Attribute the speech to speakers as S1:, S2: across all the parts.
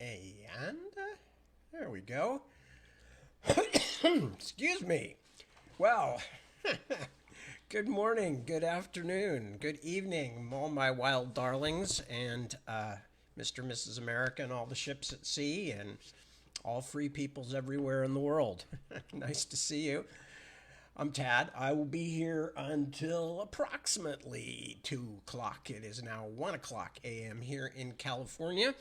S1: And there we go. Excuse me. Well, good morning, good afternoon, good evening, all my wild darlings, and Mr. and Mrs. America and all the ships at sea, and all free peoples everywhere in the world. Nice to see you. I'm Tad. I will be here until approximately 2 o'clock. It is now 1 o'clock a.m. here in California.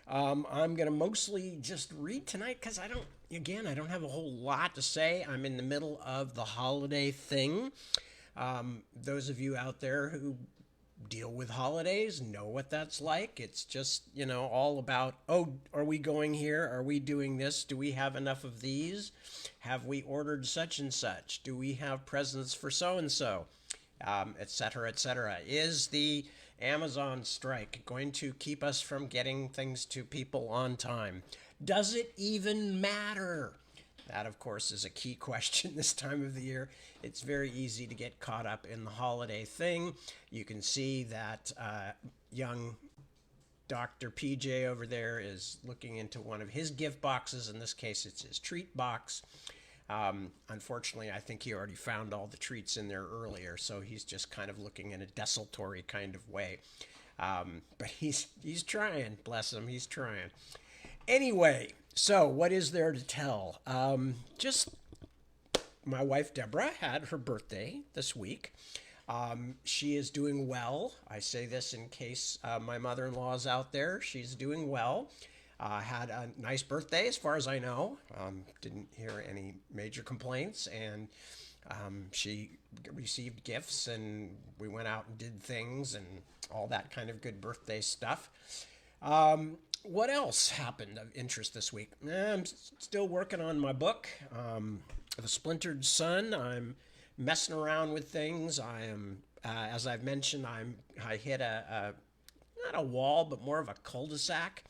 S1: I'm going to mostly just read tonight because I don't have a whole lot to say. I'm in the middle of the holiday thing. Those of you out there who deal with holidays know what that's like. It's just, all about, oh, are we going here? Are we doing this? Do we have enough of these? Have we ordered such and such? Do we have presents for so and so? Et cetera, et cetera. Is the Amazon strike going to keep us from getting things to people on time? Does it even matter? That, of course, is a key question this time of the year. It's very easy to get caught up in the holiday thing. You can see that young Dr. PJ over there is looking into one of his gift boxes. In this case, it's his treat box. Unfortunately, I think he already found all the treats in there earlier, so he's just kind of looking in a desultory kind of way. But he's trying, bless him, he's trying. Anyway, so what is there to tell? Just my wife Deborah had her birthday this week. She is doing well. I say this in case my mother-in-law is out there. She's doing well. Had a nice birthday as far as I know. Didn't hear any major complaints, and she received gifts, and we went out and did things and all that kind of good birthday stuff. What else happened of interest this week? I'm still working on my book, The Splintered Sun. I'm messing around with things. I am, as I've mentioned, I hit not a wall, but more of a cul-de-sac.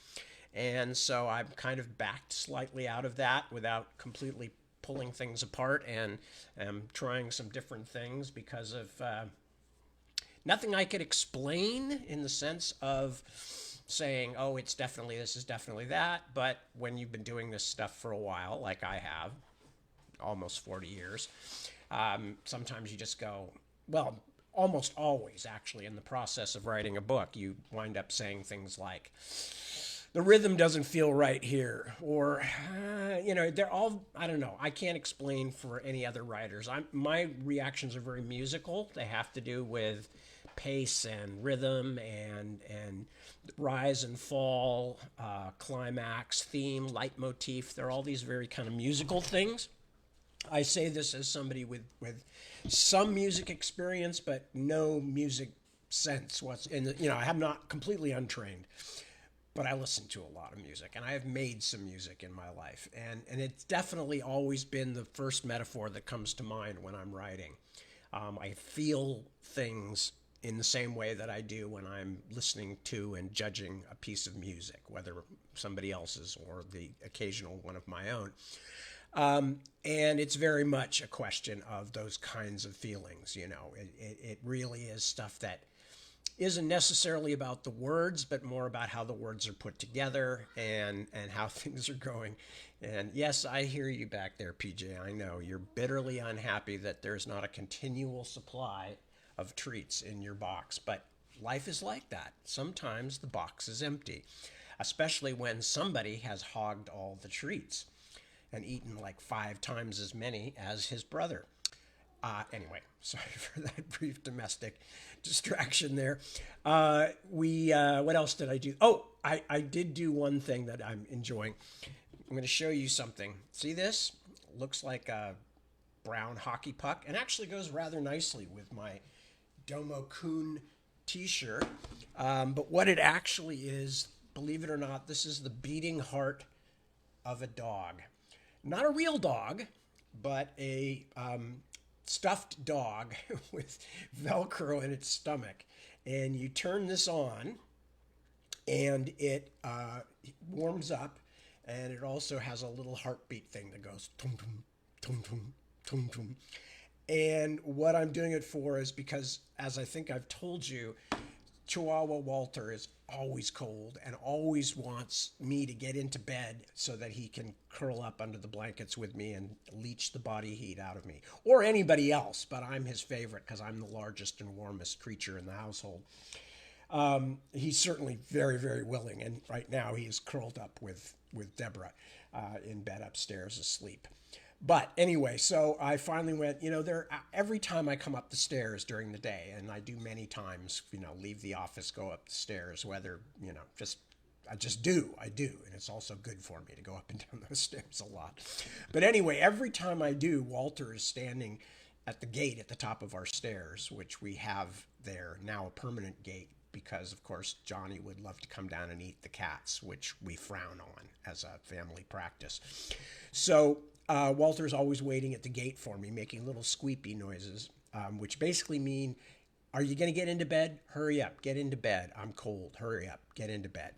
S1: And so I'm kind of backed slightly out of that without completely pulling things apart, and am trying some different things because of nothing I could explain in the sense of saying, oh, it's definitely this is definitely that. But when you've been doing this stuff for a while, like I have, almost 40 years, sometimes you just go, well, almost always actually in the process of writing a book, you wind up saying things like, the rhythm doesn't feel right here, or, they're all, I don't know. I can't explain for any other writers. My reactions are very musical. They have to do with pace and rhythm and rise and fall, climax, theme, leitmotif. They're all these very kind of musical things. I say this as somebody with some music experience, but no music sense. I'm not completely untrained. But I listen to a lot of music, and I have made some music in my life. And it's definitely always been the first metaphor that comes to mind when I'm writing. I feel things in the same way that I do when I'm listening to and judging a piece of music, whether somebody else's or the occasional one of my own. And it's very much a question of those kinds of feelings. It really is stuff that isn't necessarily about the words, but more about how the words are put together and how things are going. And yes, I hear you back there, PJ. I know you're bitterly unhappy that there's not a continual supply of treats in your box, but life is like that. Sometimes the box is empty, especially when somebody has hogged all the treats and eaten like 5 times as many as his brother. Anyway, sorry for that brief domestic distraction there. What else did I do? Oh, I did do one thing that I'm enjoying. I'm going to show you something. See this? Looks like a brown hockey puck, and actually goes rather nicely with my Domo Kun t-shirt. But what it actually is, believe it or not, this is the beating heart of a dog. Not a real dog, but a stuffed dog with Velcro in its stomach. And you turn this on, and it warms up, and it also has a little heartbeat thing that goes tum tum tum tum tum tum. And what I'm doing it for is because, as I think I've told you, Chihuahua Walter is always cold and always wants me to get into bed so that he can curl up under the blankets with me and leech the body heat out of me or anybody else. But I'm his favorite because I'm the largest and warmest creature in the household. He's certainly very, very willing. And right now he is curled up with Deborah in bed upstairs asleep. But anyway, so I finally went, every time I come up the stairs during the day, and I do many times, leave the office, go up the stairs, whether, I do. And it's also good for me to go up and down those stairs a lot. But anyway, every time I do, Walter is standing at the gate at the top of our stairs, which we have there now, a permanent gate, because of course Johnny would love to come down and eat the cats, which we frown on as a family practice. So Walter's always waiting at the gate for me, making little squeepy noises, which basically mean, are you going to get into bed? Hurry up, get into bed. I'm cold. Hurry up, get into bed.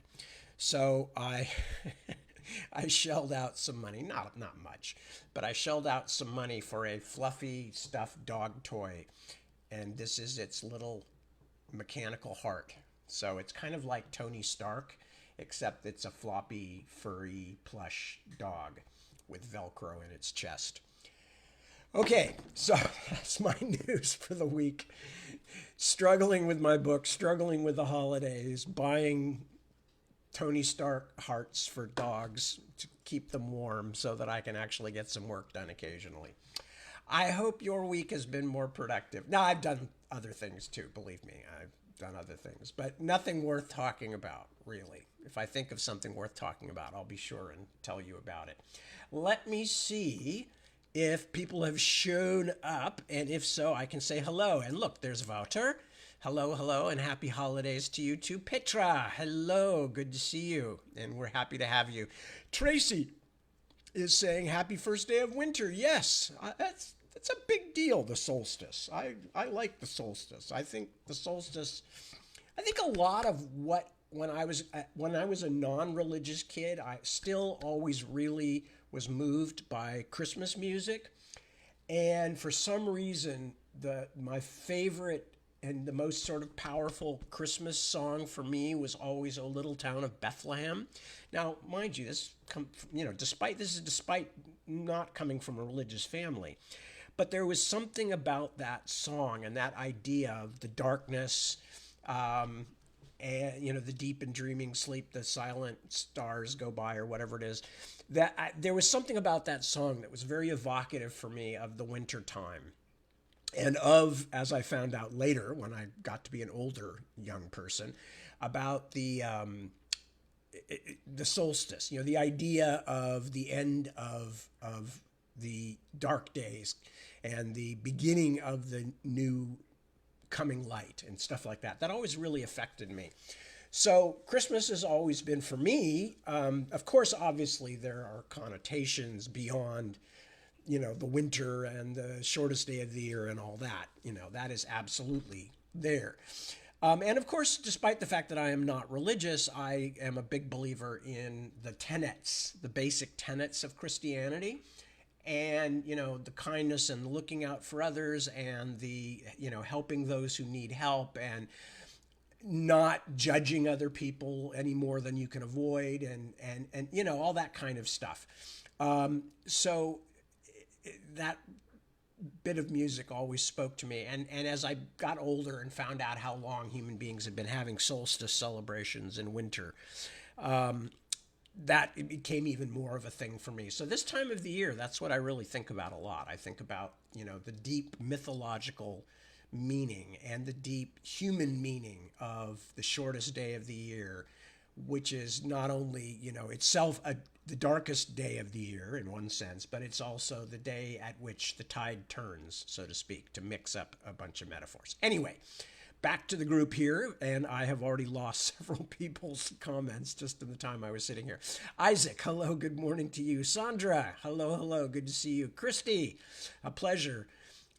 S1: So I shelled out some money, not much, but I shelled out some money for a fluffy stuffed dog toy, and this is its little mechanical heart. So it's kind of like Tony Stark, except it's a floppy, furry, plush dog with Velcro in its chest. Okay, so that's my news for the week. Struggling with my book, struggling with the holidays, buying Tony Stark hearts for dogs to keep them warm so that I can actually get some work done occasionally. I hope your week has been more productive. Now, I've done other things too, believe me. I've done other things, but nothing worth talking about, really. If I think of something worth talking about, I'll be sure and tell you about it. Let me see if people have shown up, and if so, I can say hello. And look, there's Wouter. Hello, and happy holidays to you too. Petra, hello, good to see you, and we're happy to have you. Tracy is saying happy first day of winter. Yes, that's a big deal, the solstice. I like the solstice. I think the solstice, I think a lot of what, when I was a non-religious kid, I still always really was moved by Christmas music. And for some reason, my favorite and the most sort of powerful Christmas song for me was always "O Little Town of Bethlehem." Now, mind you, despite not coming from a religious family, but there was something about that song and that idea of the darkness, and the deep and dreaming sleep, the silent stars go by, or whatever it is. There was something about that song that was very evocative for me of the winter time. And as I found out later, when I got to be an older young person, about the solstice, the idea of the end of the dark days and the beginning of the new coming light and stuff like that. That always really affected me. So Christmas has always been for me. Of course, obviously, there are connotations beyond the winter and the shortest day of the year and all that, that is absolutely there. And of course, despite the fact that I am not religious, I am a big believer in the basic tenets of Christianity, and, the kindness and looking out for others, and the, helping those who need help, and not judging other people any more than you can avoid, and all that kind of stuff. So that bit of music always spoke to me. And as I got older and found out how long human beings have been having solstice celebrations in winter, that it became even more of a thing for me. So this time of the year, that's what I really think about a lot. I think about, the deep mythological meaning and the deep human meaning of the shortest day of the year, which is not only, itself the darkest day of the year in one sense, but it's also the day at which the tide turns, so to speak, to mix up a bunch of metaphors. Anyway, back to the group here, and I have already lost several people's comments just in the time I was sitting here. Isaac, hello, good morning to you. Sandra, hello, good to see you. Christy, a pleasure.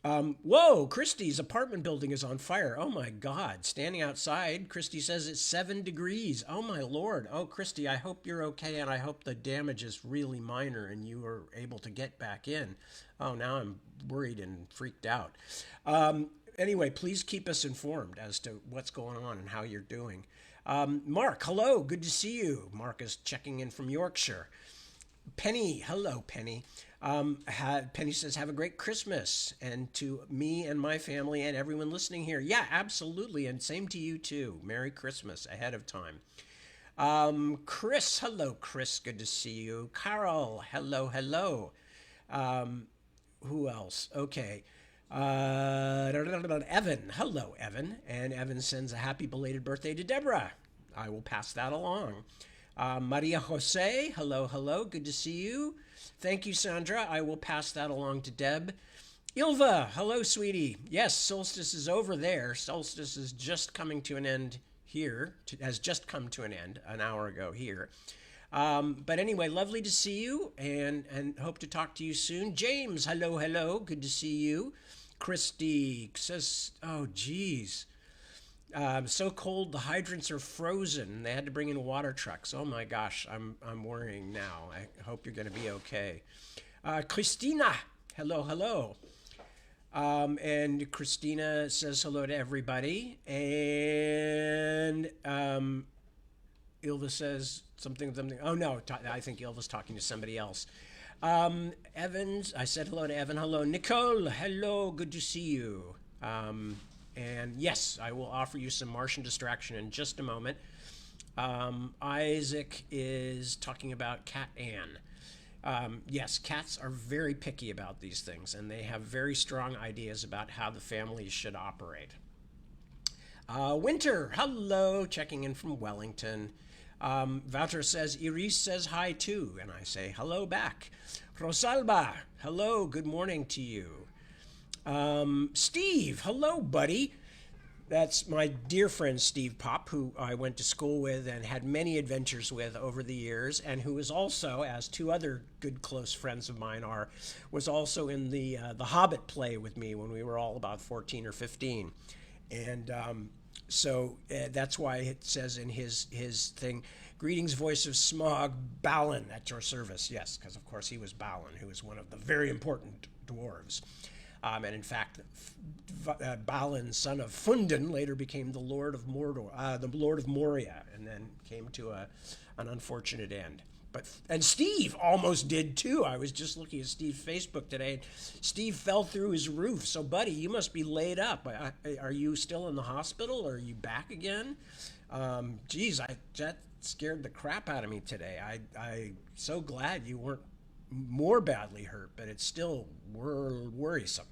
S1: Whoa, Christy's apartment building is on fire. Oh my God, standing outside, Christy says it's 7 degrees. Oh my Lord. Oh, Christy, I hope you're okay, and I hope the damage is really minor and you are able to get back in. Oh, now I'm worried and freaked out. Anyway, please keep us informed as to what's going on and how you're doing. Mark, hello, good to see you. Mark is checking in from Yorkshire. Penny, hello, Penny. Penny says, have a great Christmas, and to me and my family and everyone listening here. Yeah, absolutely, and same to you too. Merry Christmas ahead of time. Chris, hello, Chris, good to see you. Carol, hello, hello. Who else? Okay. Evan, hello, Evan. And Evan sends a happy belated birthday to Deborah. I will pass that along. Maria Jose, hello, hello. Good to see you. Thank you, Sandra. I will pass that along to Deb. Ilva, hello, sweetie. Yes, solstice is over there. Solstice is just coming to an end here. Has just come to an end an hour ago here. But anyway, lovely to see you, and hope to talk to you soon. James, hello, hello. Good to see you. Christy says, oh, geez. So cold, the hydrants are frozen. They had to bring in water trucks. Oh my gosh, I'm worrying now. I hope you're going to be okay. Christina, hello, hello. And Christina says hello to everybody. And Ilva says something. Oh no, I think Ilva's talking to somebody else. Evans, I said hello to Evan. Hello, Nicole. Hello, good to see you. And yes, I will offer you some Martian distraction in just a moment. Isaac is talking about Cat Ann. Yes, cats are very picky about these things, and they have very strong ideas about how the families should operate. Winter, hello, checking in from Wellington. Wouter says, Iris says hi too, and I say hello back. Rosalba, hello, good morning to you. Steve, hello, buddy. That's my dear friend Steve Pop, who I went to school with and had many adventures with over the years, and who is also, as two other good close friends of mine are, was also in the Hobbit play with me when we were all about 14 or 15. And so that's why it says in his thing, greetings, voice of Smog, Balin at your service. Yes, because of course he was Balin, who was one of the very important dwarves. And in fact, Balin, son of Fundin, later became the Lord of Mordor, the Lord of Moria, and then came to an unfortunate end. And Steve almost did too. I was just looking at Steve's Facebook today, and Steve fell through his roof. So, buddy, you must be laid up. Are you still in the hospital, or are you back again? Geez, that scared the crap out of me today. I'm so glad you weren't more badly hurt, but it's still worrisome.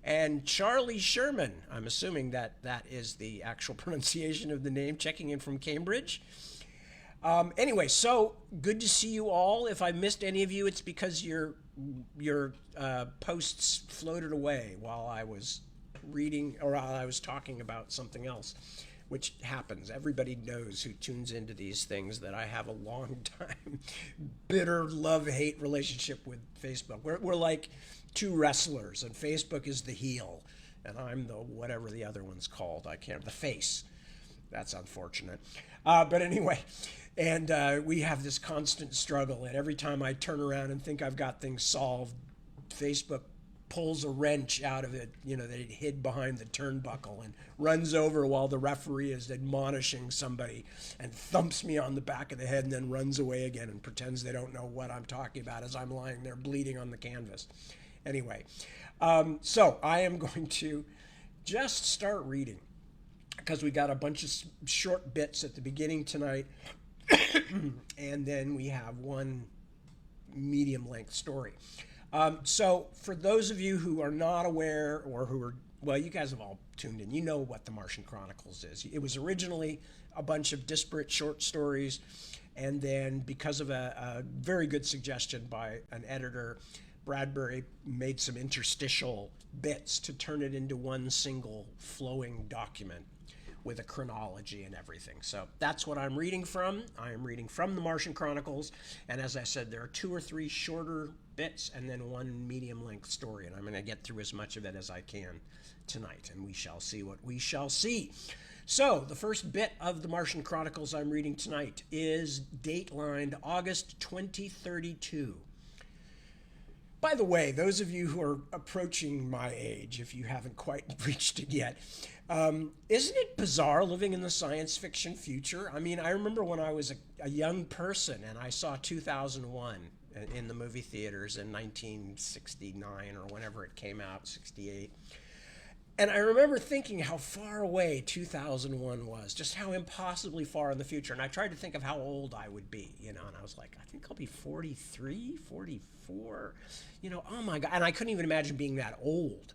S1: And Charlie Sherman, I'm assuming that is the actual pronunciation of the name, checking in from Cambridge. Anyway, so good to see you all. If I missed any of you, it's because your posts floated away while I was reading or while I was talking about something else, which happens. Everybody knows who tunes into these things that I have a long time bitter love-hate relationship with Facebook. We're like two wrestlers, and Facebook is the heel, and I'm the whatever the other one's called. I can't, the face. That's unfortunate. But anyway, and we have this constant struggle, and every time I turn around and think I've got things solved, Facebook pulls a wrench out of it, that it hid behind the turnbuckle, and runs over while the referee is admonishing somebody and thumps me on the back of the head and then runs away again and pretends they don't know what I'm talking about as I'm lying there bleeding on the canvas. Anyway, so I am going to just start reading because we got a bunch of short bits at the beginning tonight, and then we have one medium-length story. So for those of you who are not aware or who are, well, you guys have all tuned in. You know what the Martian Chronicles is. It was originally a bunch of disparate short stories, and then because of a very good suggestion by an editor, Bradbury made some interstitial bits to turn it into one single flowing document with a chronology and everything. So that's what I'm reading from. I am reading from the Martian Chronicles, and as I said, there are 2 or 3 shorter bits and then one medium-length story, and I'm going to get through as much of it as I can tonight, and we shall see what we shall see. So the first bit of the Martian Chronicles I'm reading tonight is date-lined August 2032. By the way, those of you who are approaching my age, if you haven't quite reached it yet, isn't it bizarre living in the science fiction future? I mean, I remember when I was a young person and I saw 2001 in the movie theaters in 1969 or whenever it came out, 68. And I remember thinking how far away 2001 was, just how impossibly far in the future. And I tried to think of how old I would be, and I was like, I think I'll be 43, 44, oh my God. And I couldn't even imagine being that old,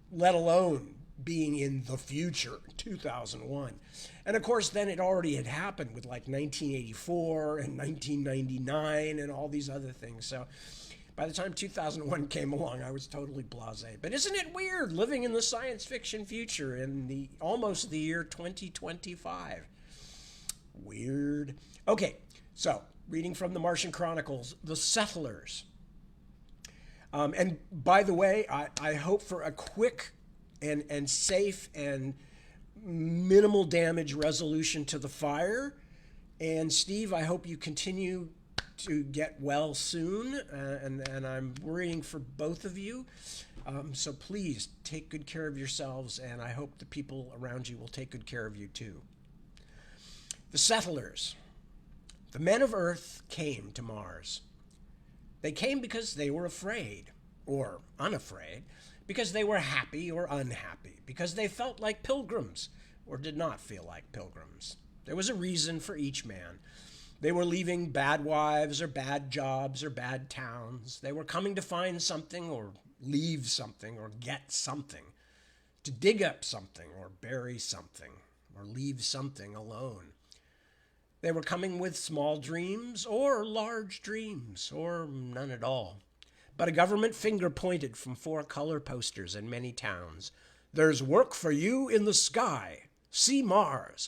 S1: let alone being in the future, 2001. And of course, then it already had happened with like 1984 and 1999 and all these other things. So by the time 2001 came along, I was totally blasé. But isn't it weird living in the science fiction future in the almost the year 2025? Weird. Okay, so reading from the Martian Chronicles, The Settlers. And by the way, I hope for a quick and safe and minimal damage resolution to the fire. And Steve, I hope you continue to get well soon, and I'm worrying for both of you. So please take good care of yourselves, and I hope the people around you will take good care of you too. The Settlers. The men of Earth came to Mars. They came because they were afraid, or unafraid, because they were happy or unhappy, because they felt like pilgrims, or did not feel like pilgrims. There was a reason for each man. They were leaving bad wives or bad jobs or bad towns. They were coming to find something or leave something or get something, to dig up something or bury something or leave something alone. They were coming with small dreams or large dreams or none at all. But a government finger pointed from 4 color posters in many towns. There's work for you in the sky. See Mars.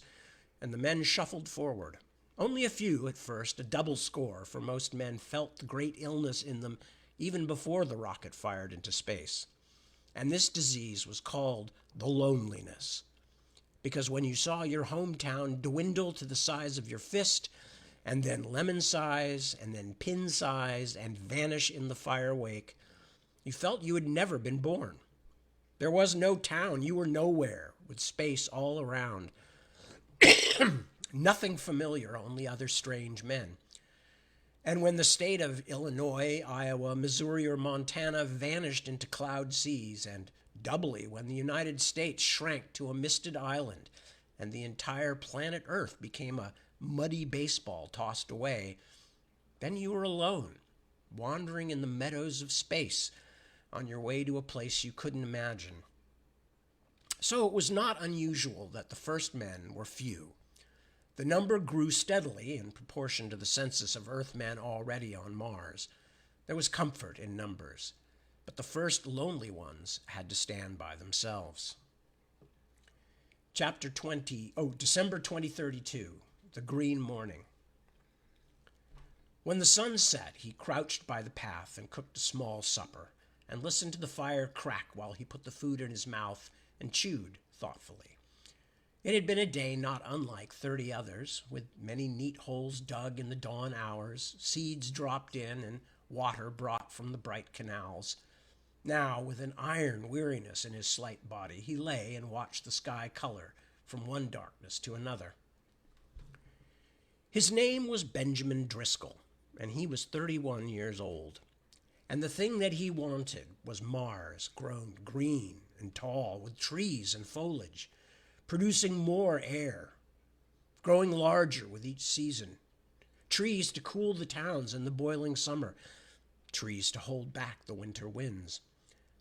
S1: And the men shuffled forward. Only a few at first, a double score, for most men felt the great illness in them even before the rocket fired into space. And this disease was called the loneliness. Because when you saw your hometown dwindle to the size of your fist, and then lemon size, and then pin size, and vanish in the fire wake, you felt you had never been born. There was no town, you were nowhere, with space all around. Nothing familiar, only other strange men. And when the state of Illinois, Iowa, Missouri, or Montana vanished into cloud seas, and doubly when the United States shrank to a misted island, and the entire planet Earth became a muddy baseball tossed away, then you were alone, wandering in the meadows of space on your way to a place you couldn't imagine. So it was not unusual that the first men were few. The number grew steadily in proportion to the census of Earthmen already on Mars. There was comfort in numbers, but the first lonely ones had to stand by themselves. December 2032, the green morning. When the sun set, he crouched by the path and cooked a small supper, and listened to the fire crack while he put the food in his mouth and chewed thoughtfully. It had been a day not unlike 30 others, with many neat holes dug in the dawn hours, seeds dropped in, and water brought from the bright canals. Now, with an iron weariness in his slight body, he lay and watched the sky color from one darkness to another. His name was Benjamin Driscoll, and he was 31 years old. And the thing that he wanted was Mars, grown green and tall, with trees and foliage, producing more air, growing larger with each season, trees to cool the towns in the boiling summer, trees to hold back the winter winds.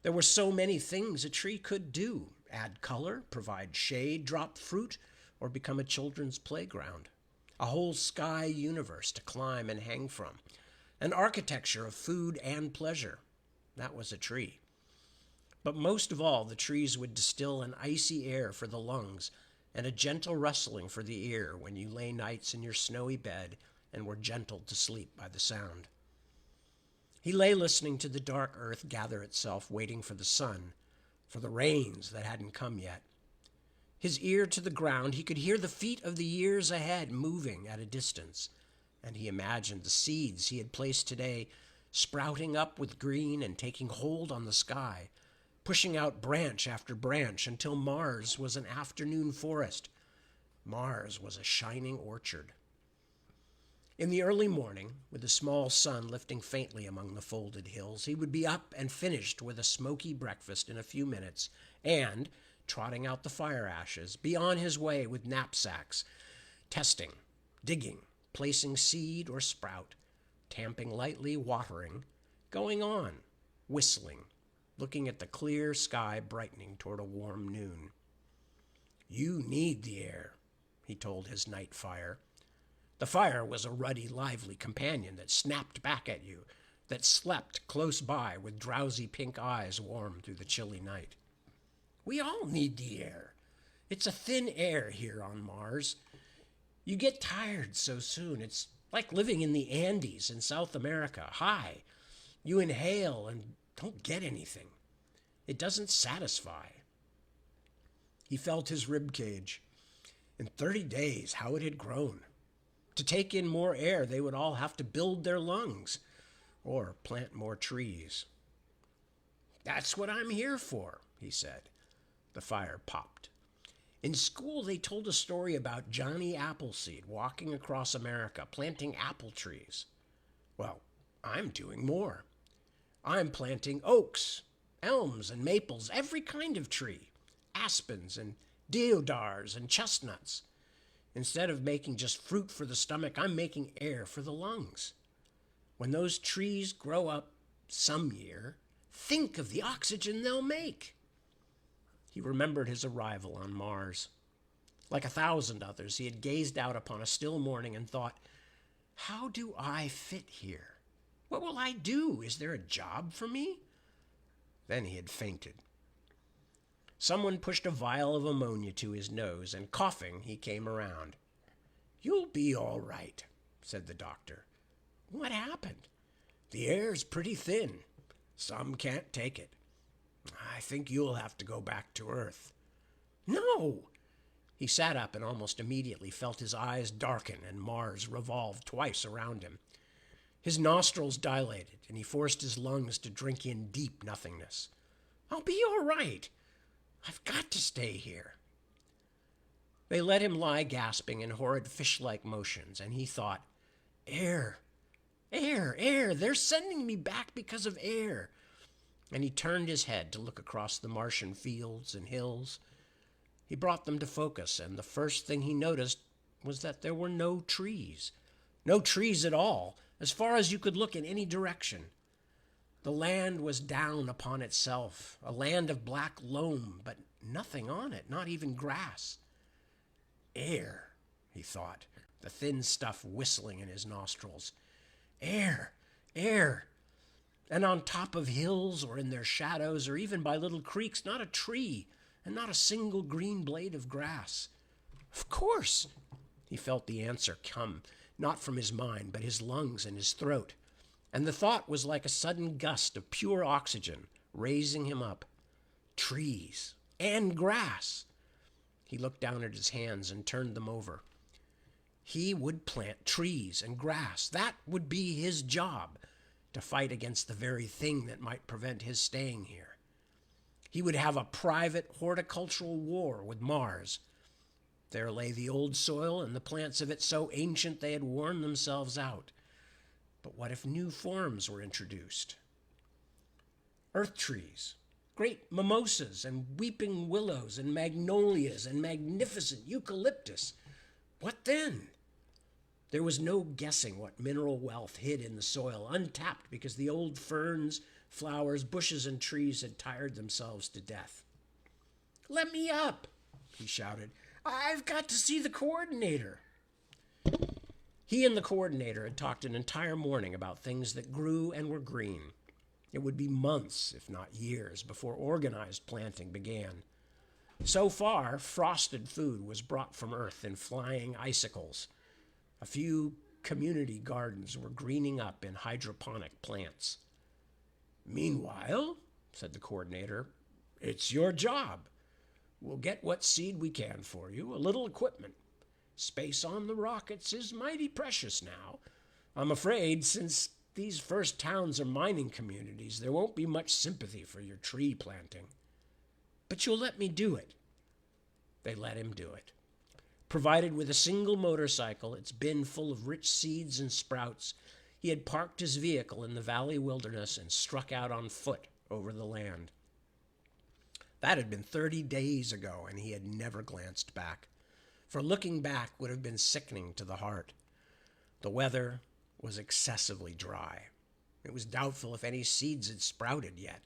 S1: There were so many things a tree could do: add color, provide shade, drop fruit, or become a children's playground. A whole sky universe to climb and hang from. An architecture of food and pleasure. That was a tree. But most of all, the trees would distill an icy air for the lungs and a gentle rustling for the ear when you lay nights in your snowy bed and were gentled to sleep by the sound. He lay listening to the dark earth gather itself, waiting for the sun, for the rains that hadn't come yet. His ear to the ground, he could hear the feet of the years ahead moving at a distance, and he imagined the seeds he had placed today sprouting up with green and taking hold on the sky, pushing out branch after branch until Mars was an afternoon forest. Mars was a shining orchard. In the early morning, with the small sun lifting faintly among the folded hills, he would be up and finished with a smoky breakfast in a few minutes, and, trotting out the fire ashes, be on his way with knapsacks, testing, digging, placing seed or sprout, tamping lightly, watering, going on, whistling, looking at the clear sky brightening toward a warm noon. "You need the air," he told his night fire. The fire was a ruddy, lively companion that snapped back at you, that slept close by with drowsy pink eyes warm through the chilly night. "We all need the air. It's a thin air here on Mars. You get tired so soon. It's like living in the Andes in South America, high. You inhale and don't get anything. It doesn't satisfy." He felt his rib cage. In 30 days, how it had grown. To take in more air, they would all have to build their lungs or plant more trees. "That's what I'm here for," he said. The fire popped. "In school, they told a story about Johnny Appleseed walking across America, planting apple trees. Well, I'm doing more. I'm planting oaks, elms, and maples, every kind of tree, aspens and deodars and chestnuts. Instead of making just fruit for the stomach, I'm making air for the lungs. When those trees grow up some year, think of the oxygen they'll make." He remembered his arrival on Mars. Like 1,000 others, he had gazed out upon a still morning and thought, "How do I fit here? What will I do? Is there a job for me?" Then he had fainted. Someone pushed a vial of ammonia to his nose, and coughing, he came around. "You'll be all right," said the doctor. "What happened?" "The air's pretty thin. Some can't take it. I think you'll have to go back to Earth." "No!" He sat up and almost immediately felt his eyes darken and Mars revolve twice around him. His nostrils dilated, and he forced his lungs to drink in deep nothingness. "I'll be all right. I've got to stay here." They let him lie gasping in horrid fish-like motions, and he thought, "Air, air, air, they're sending me back because of air." And he turned his head to look across the Martian fields and hills. He brought them to focus, and the first thing he noticed was that there were no trees. No trees at all, as far as you could look in any direction. The land was down upon itself, a land of black loam, but nothing on it, not even grass. "Air," he thought, the thin stuff whistling in his nostrils. "Air, air." And on top of hills or in their shadows or even by little creeks, not a tree and not a single green blade of grass. Of course! He felt the answer come, not from his mind, but his lungs and his throat. And the thought was like a sudden gust of pure oxygen, raising him up. Trees and grass. He looked down at his hands and turned them over. He would plant trees and grass. That would be his job, to fight against the very thing that might prevent his staying here. He would have a private horticultural war with Mars. There lay the old soil and the plants of it so ancient they had worn themselves out. But what if new forms were introduced? Earth trees, great mimosas and weeping willows and magnolias and magnificent eucalyptus. What then? There was no guessing what mineral wealth hid in the soil, untapped because the old ferns, flowers, bushes, and trees had tired themselves to death. "Let me up," he shouted. "I've got to see the coordinator." He and the coordinator had talked an entire morning about things that grew and were green. It would be months, if not years, before organized planting began. So far, frosted food was brought from Earth in flying icicles. A few community gardens were greening up in hydroponic plants. "Meanwhile," said the coordinator, "it's your job. We'll get what seed we can for you, a little equipment. Space on the rockets is mighty precious now. I'm afraid since these first towns are mining communities, there won't be much sympathy for your tree planting. But you'll let me do it." They let him do it. Provided with a single motorcycle, its bin full of rich seeds and sprouts, he had parked his vehicle in the valley wilderness and struck out on foot over the land. That had been 30 days ago, and he had never glanced back, for looking back would have been sickening to the heart. The weather was excessively dry. It was doubtful if any seeds had sprouted yet.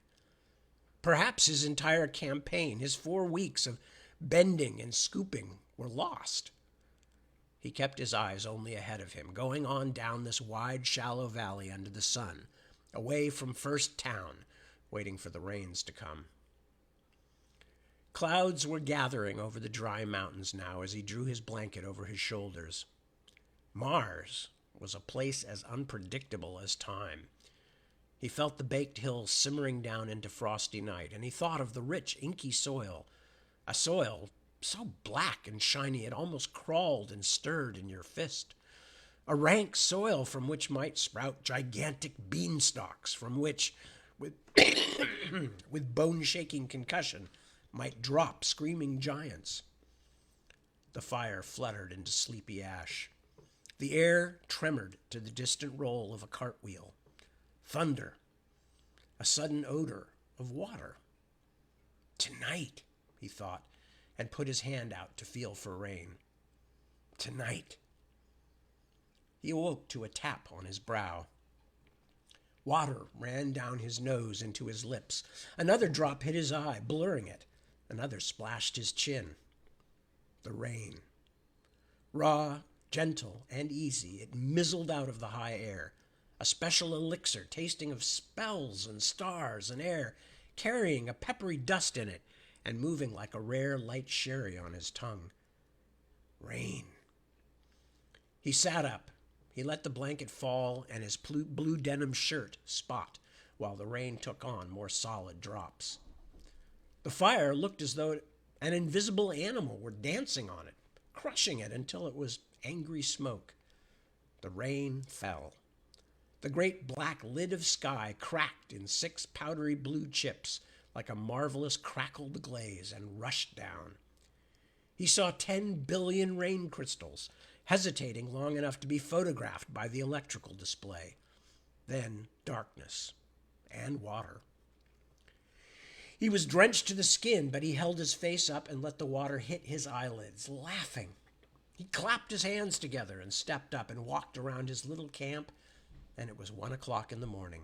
S1: Perhaps his entire campaign, his 4 weeks of bending and scooping, were lost. He kept his eyes only ahead of him, going on down this wide, shallow valley under the sun, away from first town, waiting for the rains to come. Clouds were gathering over the dry mountains now as he drew his blanket over his shoulders. Mars was a place as unpredictable as time. He felt the baked hills simmering down into frosty night, and he thought of the rich, inky soil, a soil so black and shiny it almost crawled and stirred in your fist, a rank soil from which might sprout gigantic beanstalks, from which, with, with bone-shaking concussion, might drop screaming giants. The fire fluttered into sleepy ash. The air tremored to the distant roll of a cartwheel. Thunder, a sudden odor of water. Tonight, he thought, and put his hand out to feel for rain. Tonight. He awoke to a tap on his brow. Water ran down his nose into his lips. Another drop hit his eye, blurring it. Another splashed his chin. The rain. Raw, gentle, and easy, it mizzled out of the high air, a special elixir tasting of spells and stars and air, carrying a peppery dust in it and moving like a rare light sherry on his tongue. Rain. He sat up. He let the blanket fall and his blue denim shirt spot while the rain took on more solid drops. The fire looked as though an invisible animal were dancing on it, crushing it until it was angry smoke. The rain fell. The great black lid of sky cracked in 6 powdery blue chips like a marvelous crackled glaze and rushed down. He saw 10 billion rain crystals, hesitating long enough to be photographed by the electrical display. Then darkness and water. He was drenched to the skin, but he held his face up and let the water hit his eyelids, laughing. He clapped his hands together and stepped up and walked around his little camp, and it was 1 o'clock in the morning.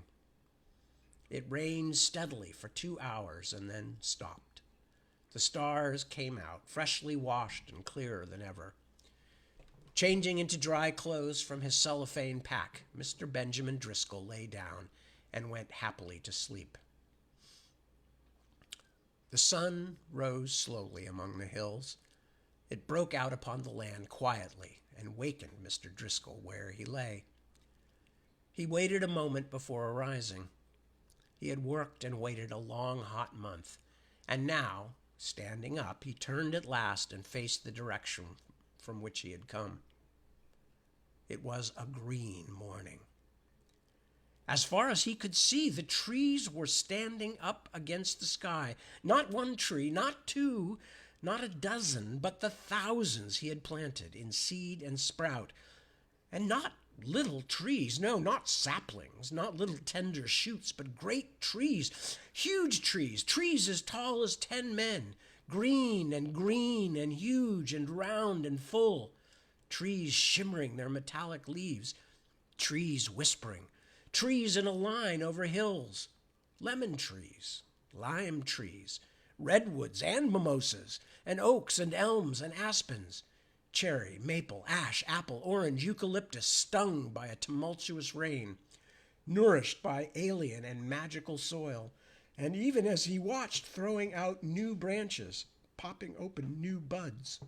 S1: It rained steadily for 2 hours and then stopped. The stars came out, freshly washed and clearer than ever. Changing into dry clothes from his cellophane pack, Mr. Benjamin Driscoll lay down and went happily to sleep. The sun rose slowly among the hills. It broke out upon the land quietly and wakened Mr. Driscoll where he lay. He waited a moment before arising. He had worked and waited a long, hot month, and now, standing up, he turned at last and faced the direction from which he had come. It was a green morning. As far as he could see, the trees were standing up against the sky. Not one tree, not 2, not a dozen, but the thousands he had planted in seed and sprout. And not little trees, no, not saplings, not little tender shoots, but great trees, huge trees, trees as tall as 10 men, green and huge and round and full, trees shimmering their metallic leaves, trees whispering, trees in a line over hills, lemon trees, lime trees, redwoods and mimosas, and oaks and elms and aspens, cherry, maple, ash, apple, orange, eucalyptus, stung by a tumultuous rain, nourished by alien and magical soil, and even as he watched, throwing out new branches, popping open new buds.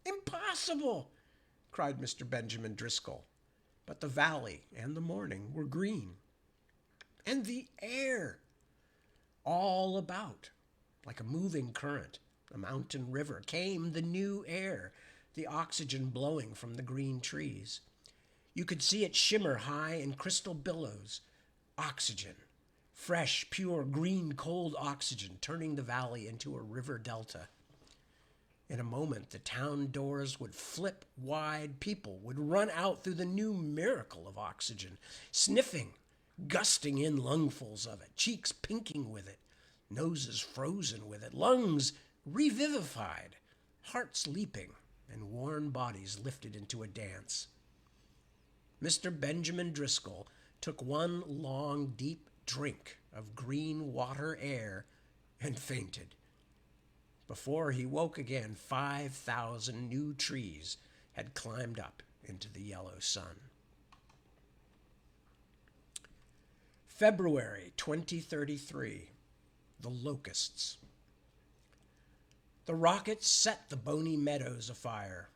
S1: "Impossible!" cried Mr. Benjamin Driscoll. But the valley and the morning were green. And the air, all about, like a moving current, a mountain river, came the new air, the oxygen blowing from the green trees. You could see it shimmer high in crystal billows. Oxygen. Fresh, pure, green, cold oxygen turning the valley into a river delta. In a moment, the town doors would flip wide. People would run out through the new miracle of oxygen, sniffing, gusting in lungfuls of it, cheeks pinking with it, noses frozen with it, lungs revivified, hearts leaping, and worn bodies lifted into a dance. Mr. Benjamin Driscoll took one long, deep drink of green water air and fainted. Before he woke again, 5,000 new trees had climbed up into the yellow sun. February 2033, the Locusts. The rockets set the bony meadows afire,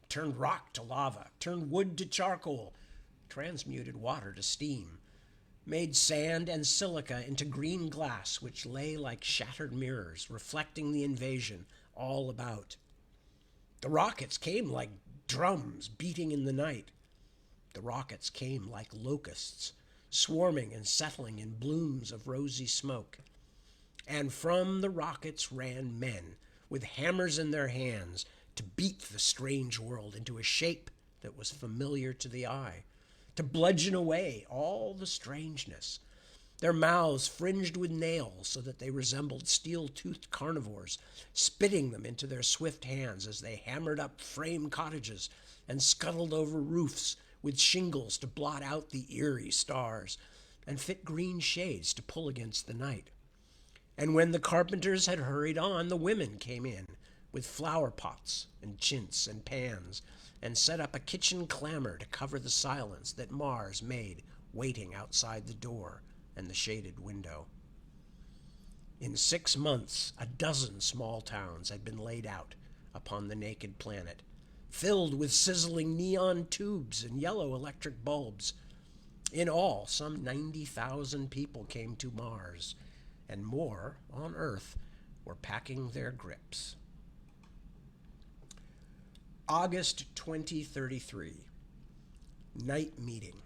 S1: turned rock to lava, turned wood to charcoal, transmuted water to steam, made sand and silica into green glass which lay like shattered mirrors, reflecting the invasion all about. The rockets came like drums beating in the night. The rockets came like locusts, swarming and settling in blooms of rosy smoke. And from the rockets ran men with hammers in their hands to beat the strange world into a shape that was familiar to the eye, to bludgeon away all the strangeness. Their mouths fringed with nails so that they resembled steel-toothed carnivores, spitting them into their swift hands as they hammered up frame cottages and scuttled over roofs with shingles to blot out the eerie stars and fit green shades to pull against the night. And when the carpenters had hurried on, the women came in with flower pots and chintz and pans and set up a kitchen clamor to cover the silence that Mars made waiting outside the door and the shaded window. In 6 months, 12 small towns had been laid out upon the naked planet, filled with sizzling neon tubes and yellow electric bulbs. In all, some 90,000 people came to Mars, and more on Earth were packing their grips. August 2033, night meeting.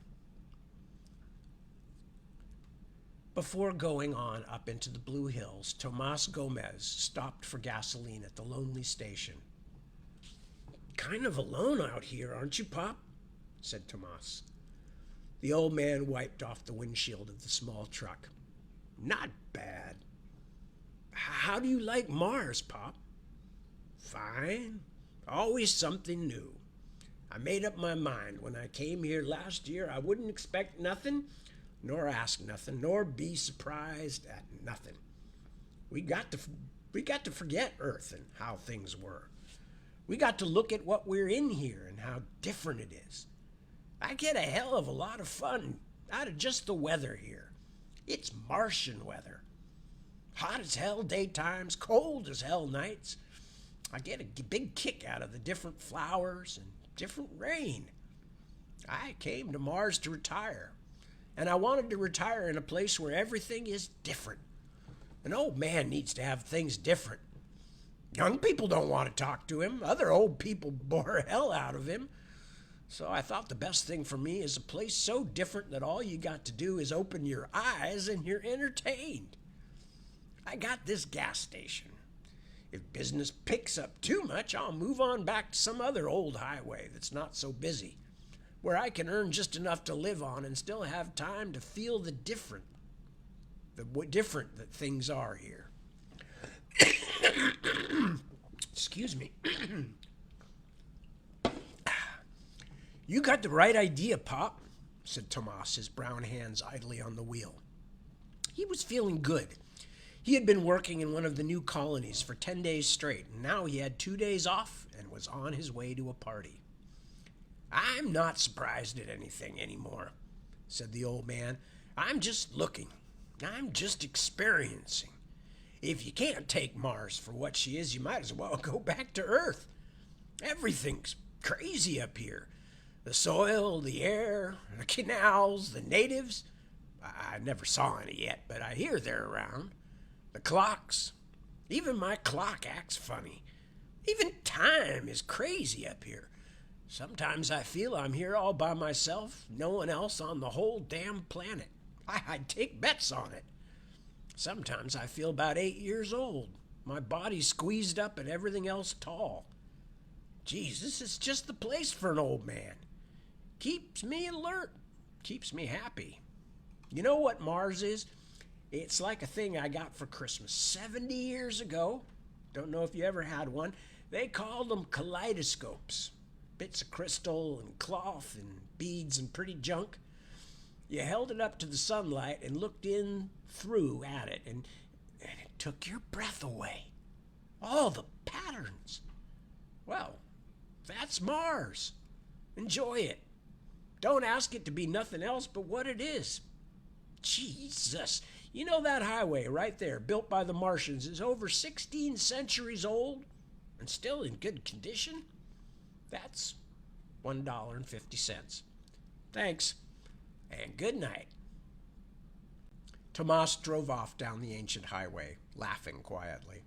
S1: Before going on up into the Blue Hills, Tomas Gomez stopped for gasoline at the lonely station. "Kind of alone out here, aren't you, Pop?" said Tomas. The old man wiped off the windshield of the small truck. "Not bad. How do you like Mars, Pop?" "Fine. Always something new. I made up my mind when I came here last year I wouldn't expect nothing, nor ask nothing, nor be surprised at nothing. We got to forget Earth and how things were. We got to look at what we're in here and how different it is. I get a hell of a lot of fun out of just the weather here. It's Martian weather. Hot as hell daytimes, cold as hell nights. I get a big kick out of the different flowers and different rain. I came to Mars to retire, and I wanted to retire in a place where everything is different. An old man needs to have things different. Young people don't want to talk to him. Other old people bore hell out of him. So I thought the best thing for me is a place so different that all you got to do is open your eyes and you're entertained. I got this gas station. If business picks up too much, I'll move on back to some other old highway that's not so busy, where I can earn just enough to live on and still have time to feel the different that things are here." Excuse me. "You got the right idea, Pop," said Tomas, his brown hands idly on the wheel. He was feeling good. He had been working in one of the new colonies for 10 days straight, and now he had 2 days off and was on his way to a party. "I'm not surprised at anything anymore," said the old man. "I'm just looking. I'm just experiencing. If you can't take Mars for what she is, you might as well go back to Earth. Everything's crazy up here. The soil, the air, the canals, the natives. I never saw any yet, but I hear they're around. The clocks. Even my clock acts funny. Even time is crazy up here. Sometimes I feel I'm here all by myself, no one else on the whole damn planet. I'd take bets on it. Sometimes I feel about 8 years old, my body squeezed up and everything else tall. Geez, this is just the place for an old man. Keeps me alert, keeps me happy. You know what Mars is? It's like a thing I got for Christmas 70 years ago. Don't know if you ever had one. They called them kaleidoscopes. Bits of crystal and cloth and beads and pretty junk. You held it up to the sunlight and looked in through at it, and it took your breath away. All the patterns. Well, that's Mars. Enjoy it. Don't ask it to be nothing else but what it is. Jesus. You know that highway right there, built by the Martians, is over 16 centuries old and still in good condition? That's $1.50. Thanks, and good night. Tomas drove off down the ancient highway, laughing quietly.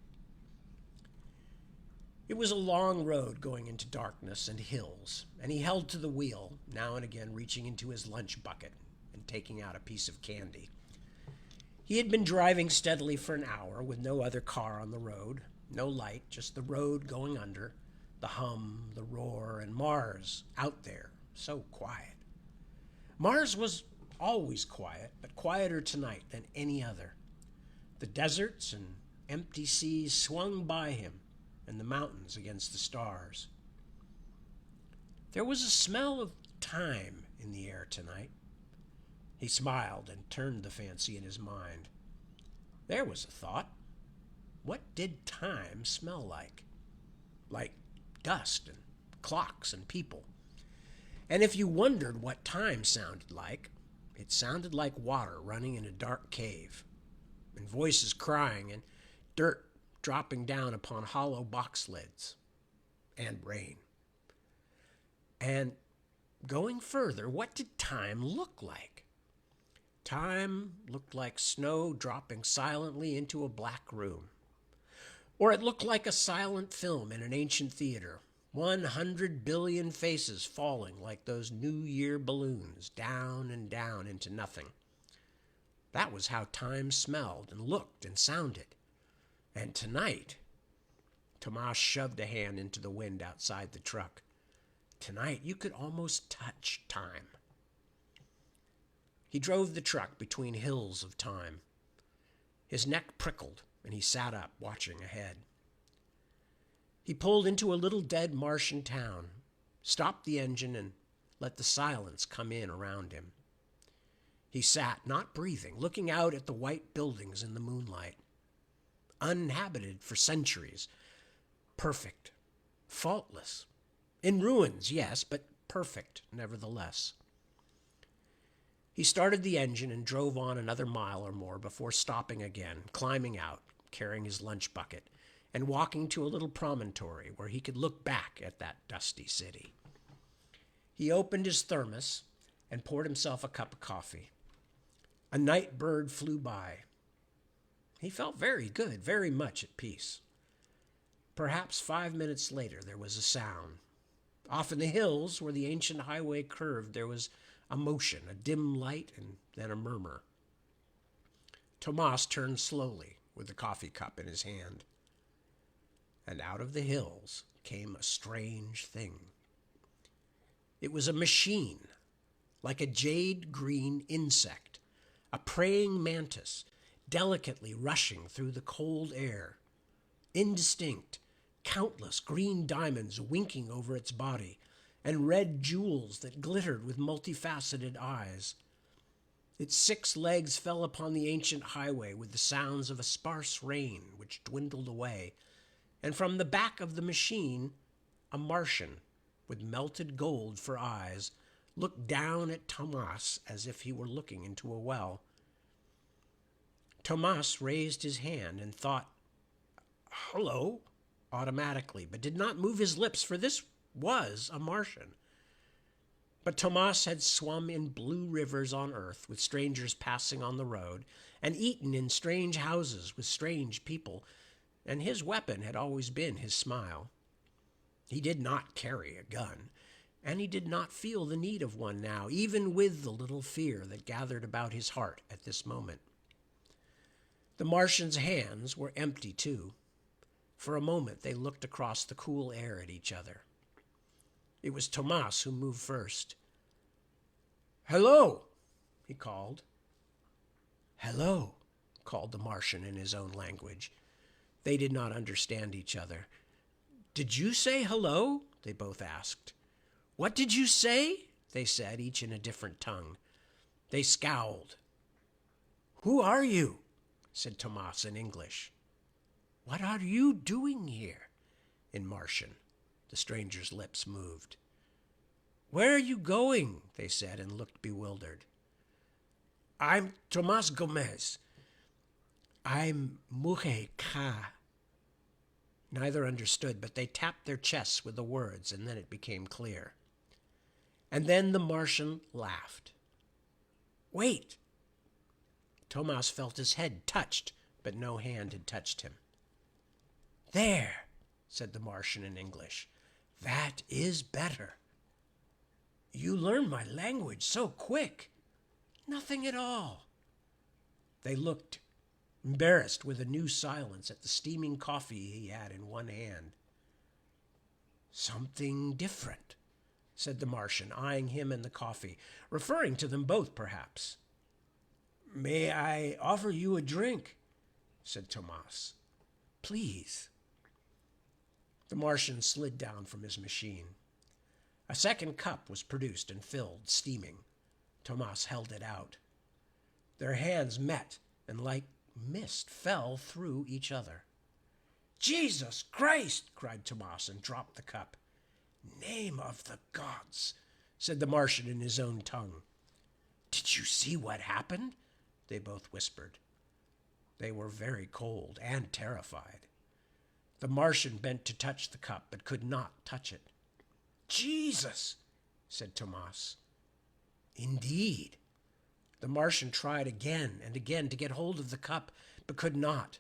S1: It was a long road going into darkness and hills, and he held to the wheel, now and again reaching into his lunch bucket and taking out a piece of candy. He had been driving steadily for an hour with no other car on the road, no light, just the road going under, the hum, the roar, and Mars out there, so quiet. Mars was always quiet, but quieter tonight than any other. The deserts and empty seas swung by him, and the mountains against the stars. There was a smell of time in the air tonight. He smiled and turned the fancy in his mind. There was a thought. What did time smell like? Like dust and clocks and people. And if you wondered what time sounded like, it sounded like water running in a dark cave, and voices crying, and dirt dropping down upon hollow box lids, and rain. And going further, what did time look like? Time looked like snow dropping silently into a black room. Or it looked like a silent film in an ancient theater, 100 billion faces falling like those New Year balloons, down and down into nothing. That was how time smelled and looked and sounded. And tonight, Tomas shoved a hand into the wind outside the truck. Tonight, you could almost touch time. He drove the truck between hills of time. His neck prickled, and he sat up, watching ahead. He pulled into a little dead Martian town, stopped the engine, and let the silence come in around him. He sat, not breathing, looking out at the white buildings in the moonlight. Uninhabited for centuries. Perfect. Faultless. In ruins, yes, but perfect nevertheless. He started the engine and drove on another mile or more before stopping again, climbing out, carrying his lunch bucket, and walking to a little promontory where he could look back at that dusty city. He opened his thermos and poured himself a cup of coffee. A night bird flew by. He felt very good, very much at peace. Perhaps 5 minutes later there was a sound. Off in the hills where the ancient highway curved, there was a motion, a dim light, and then a murmur. Tomas turned slowly with the coffee cup in his hand. And out of the hills came a strange thing. It was a machine, like a jade-green insect, a praying mantis, delicately rushing through the cold air. Indistinct, countless green diamonds winking over its body, and red jewels that glittered with multifaceted eyes. Its 6 legs fell upon the ancient highway with the sounds of a sparse rain which dwindled away, and from the back of the machine, a Martian, with melted gold for eyes, looked down at Tomas as if he were looking into a well. Tomas raised his hand and thought, "Hello," automatically, but did not move his lips, for this was a Martian. But Tomas had swum in blue rivers on Earth with strangers passing on the road, and eaten in strange houses with strange people, and his weapon had always been his smile. He did not carry a gun, and he did not feel the need of one now, even with the little fear that gathered about his heart at this moment. The Martian's hands were empty, too. For a moment, they looked across the cool air at each other. It was Tomas who moved first. "Hello," he called. "Hello," called the Martian in his own language. They did not understand each other. "Did you say hello?" they both asked. "What did you say?" they said, each in a different tongue. They scowled. "Who are you?" said Tomas in English. "What are you doing here?" in Martian. The stranger's lips moved. "Where are you going?" they said, and looked bewildered. "I'm Tomas Gomez." "I'm Muhe Ka." Neither understood, but they tapped their chests with the words, and then it became clear. And then the Martian laughed. "Wait!" Tomas felt his head touched, but no hand had touched him. "There," said the Martian in English. "That is better." "You learn my language so quick." "Nothing at all." They looked, embarrassed with a new silence, at the steaming coffee he had in one hand. "Something different," said the Martian, eyeing him and the coffee, referring to them both, perhaps. "May I offer you a drink?" said Tomas. "Please." The Martian slid down from his machine. A second cup was produced and filled, steaming. Tomas held it out. Their hands met, and like mist fell through each other. "Jesus Christ!" cried Tomas, and dropped the cup. "Name of the gods!" said the Martian in his own tongue. "Did you see what happened?" they both whispered. They were very cold and terrified. The Martian bent to touch the cup, but could not touch it. "Jesus!" said Tomas. "Indeed." The Martian tried again and again to get hold of the cup, but could not.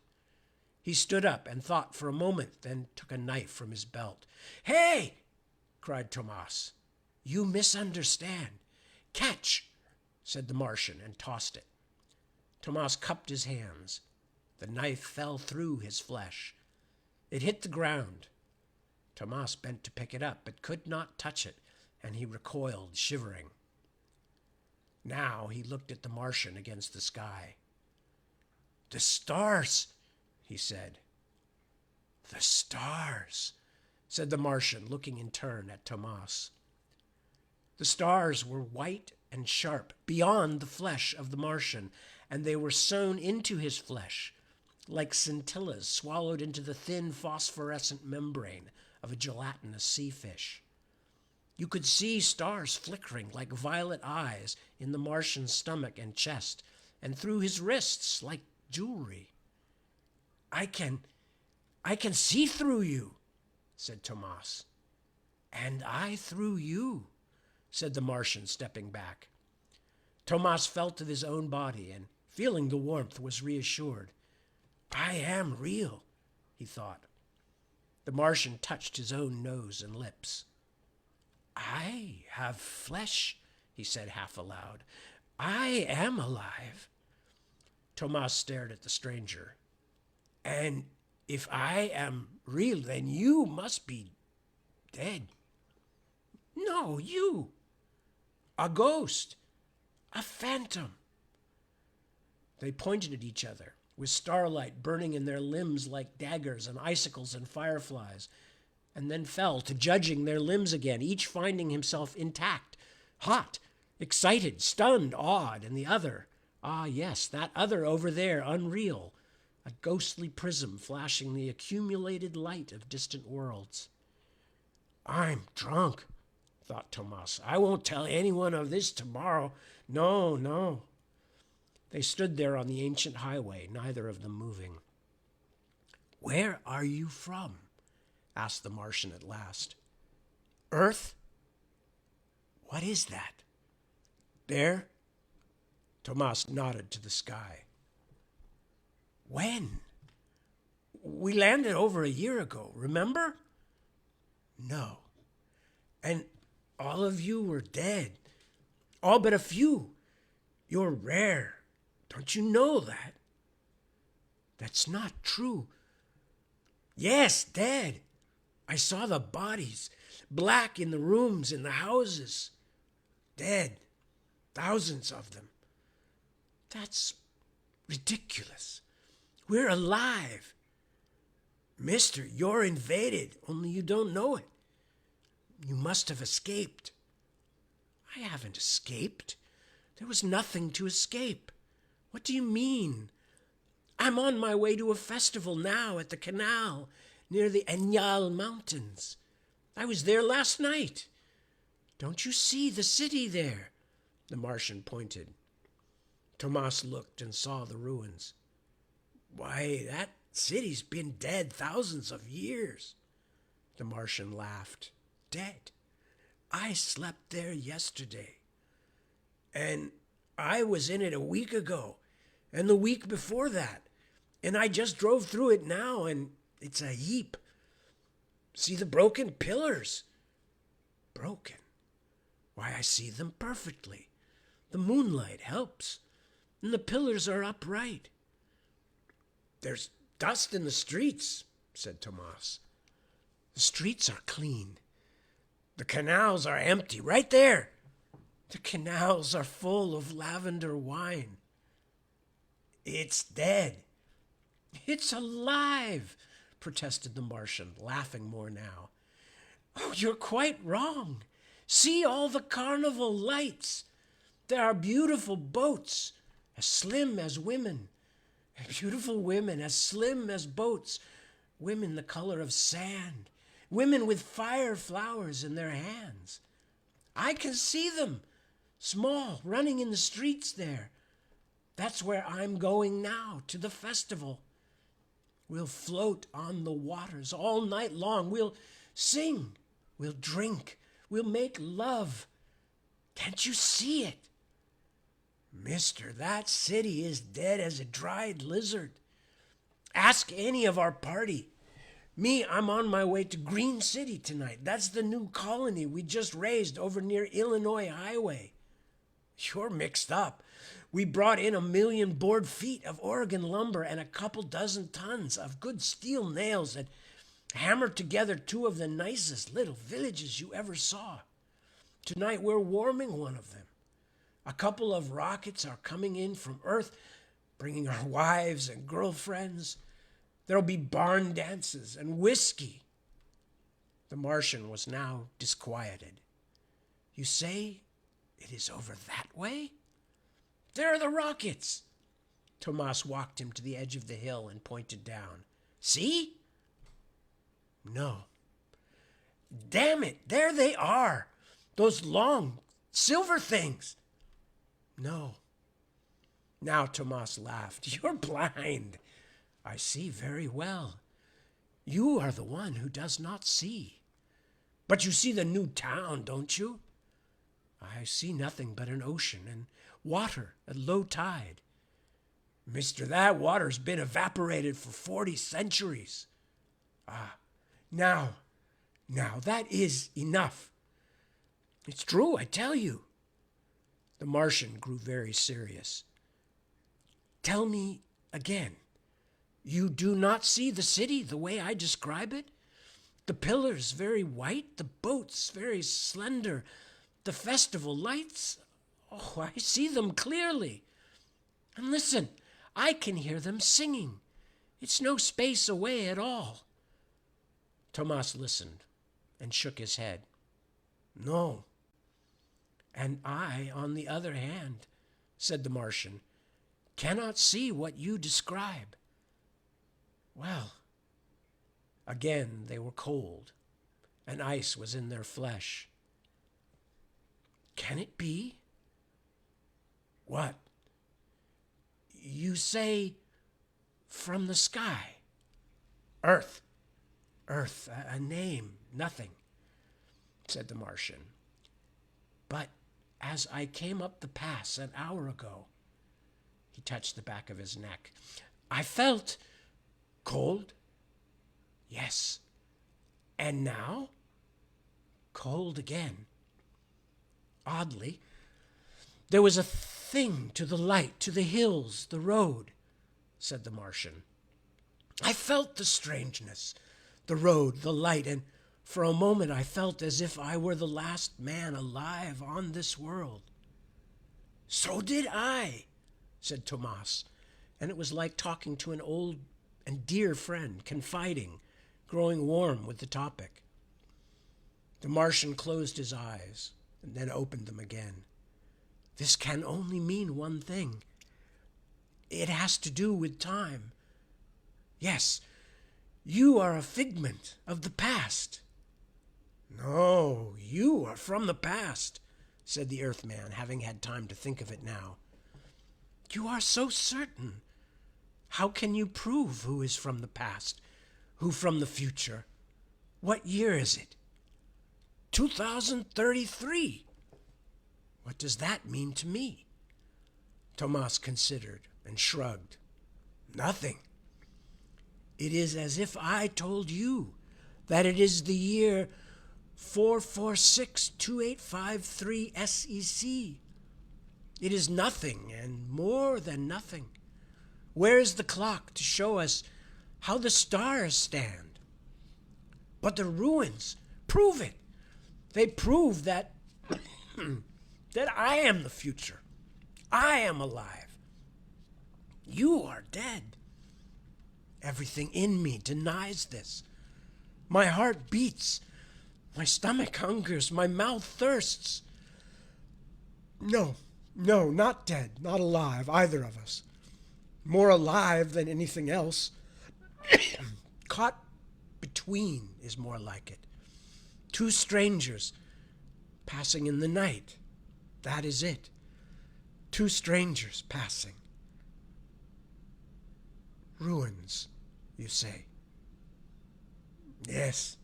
S1: He stood up and thought for a moment, then took a knife from his belt. "Hey!" cried Tomas. "You misunderstand." "Catch!" said the Martian, and tossed it. Tomas cupped his hands. The knife fell through his flesh. It hit the ground. Tomas bent to pick it up, but could not touch it, and he recoiled, shivering. Now he looked at the Martian against the sky. "The stars," he said. "The stars," said the Martian, looking in turn at Tomas. The stars were white and sharp, beyond the flesh of the Martian, and they were sewn into his flesh, like scintillas swallowed into the thin phosphorescent membrane of a gelatinous sea fish. You could see stars flickering like violet eyes in the Martian's stomach and chest, and through his wrists like jewelry. I can see through you," said Tomas. "And I through you," said the Martian, stepping back. Tomas felt of his own body, and feeling the warmth, was reassured. "I am real," he thought. The Martian touched his own nose and lips. "I have flesh," he said half aloud. "I am alive." Tomas stared at the stranger. "And if I am real, then you must be dead." "No, you." "A ghost, a phantom." They pointed at each other, with starlight burning in their limbs like daggers and icicles and fireflies, and then fell to judging their limbs again, each finding himself intact, hot, excited, stunned, awed, and the other, ah yes, that other over there, unreal, a ghostly prism flashing the accumulated light of distant worlds. "I'm drunk," thought Tomas. "I won't tell anyone of this tomorrow. No, no." They stood there on the ancient highway, neither of them moving. "Where are you from?" asked the Martian at last. "Earth." "What is that?" "There." Tomas nodded to the sky. "When?" "We landed over a year ago, remember?" "No." "And All of you were dead. All but a few. You're rare. Don't you know that? That's not true. Yes, dead. I saw the bodies, black in the rooms, in the houses. Dead. Thousands of them. That's ridiculous. We're alive. Mister, you're invaded, only you don't know it. You must have escaped. I haven't escaped. There was nothing to escape. What do you mean? I'm on my way to a festival now at the canal near the Enyal Mountains. I was there last night. Don't you see the city there? The Martian pointed. Tomas looked and saw the ruins. Why, that city's been dead thousands of years. The Martian laughed. Dead? I slept there yesterday. And I was in it a week ago, and the week before that. And I just drove through it now, and it's a heap. See the broken pillars? Broken? Why, I see them perfectly. The moonlight helps, and the pillars are upright. There's dust in the streets, said Tomas. The streets are clean. The canals are empty, right there. The canals are full of lavender wine. It's dead. It's alive, protested the Martian, laughing more now. Oh, you're quite wrong. See all the carnival lights. There are beautiful boats, as slim as women. Beautiful women, as slim as boats. Women the color of sand. Women with fire flowers in their hands. I can see them, small, running in the streets there. That's where I'm going now, to the festival. We'll float on the waters all night long. We'll sing. We'll drink. We'll make love. Can't you see it? Mister, that city is dead as a dried lizard. Ask any of our party. Me, I'm on my way to Green City tonight. That's the new colony we just raised over near Illinois Highway. You're mixed up. We brought in 1 million board feet of Oregon lumber and a couple dozen tons of good steel nails and hammered together 2 of the nicest little villages you ever saw. Tonight we're warming one of them. A couple of rockets are coming in from Earth, bringing our wives and girlfriends. There'll be barn dances and whiskey. The Martian was now disquieted. You say it is over that way? There are the rockets. Tomas walked him to the edge of the hill and pointed down. See? No. Damn it, there they are. Those long silver things. No. Now Tomas laughed. You're blind. I see very well. You are the one who does not see. But you see the new town, don't you? I see nothing but an ocean and water at low tide. Mister, that water's been evaporated for 40 centuries. Now, that is enough. It's true, I tell you. The Martian grew very serious. Tell me again. You do not see the city the way I describe it? The pillars very white, the boats very slender, the festival lights, oh, I see them clearly. And listen, I can hear them singing. It's no space away at all. Tomas listened and shook his head. No. And I, on the other hand, said the Martian, cannot see what you describe. Well, again they were cold, and ice was in their flesh. Can it be? What? You say from the sky. Earth, a name, nothing, said the Martian. But as I came up the pass an hour ago, he touched the back of his neck, I felt cold. Yes. And now? Cold again.
S2: Oddly, there was a thing to the light, to the hills, the road, said the Martian. I felt the strangeness, the road, the light, and for a moment I felt as if I were the last man alive on this world. So did I, said Tomas, and it was like talking to an old and dear friend, confiding, growing warm with the topic. The Martian closed his eyes and then opened them again. This can only mean one thing. It has to do with time. Yes, you are a figment of the past. No, you are from the past, said the Earthman, having had time to think of it now. You are so certain. How can you prove who is from the past, who from the future? What year is it? 2033. What does that mean to me? Tomas considered and shrugged. Nothing. It is as if I told you that it is the year 4462853 SEC. It is nothing and more than nothing. Where is the clock to show us how the stars stand? But the ruins prove it. They prove that that I am the future. I am alive. You are dead. Everything in me denies this. My heart beats. My stomach hungers. My mouth thirsts. No, not dead, not alive, either of us. More alive than anything else. Caught between is more like it. Two strangers passing in the night. That is it. Two strangers passing. Ruins, you say? Yes.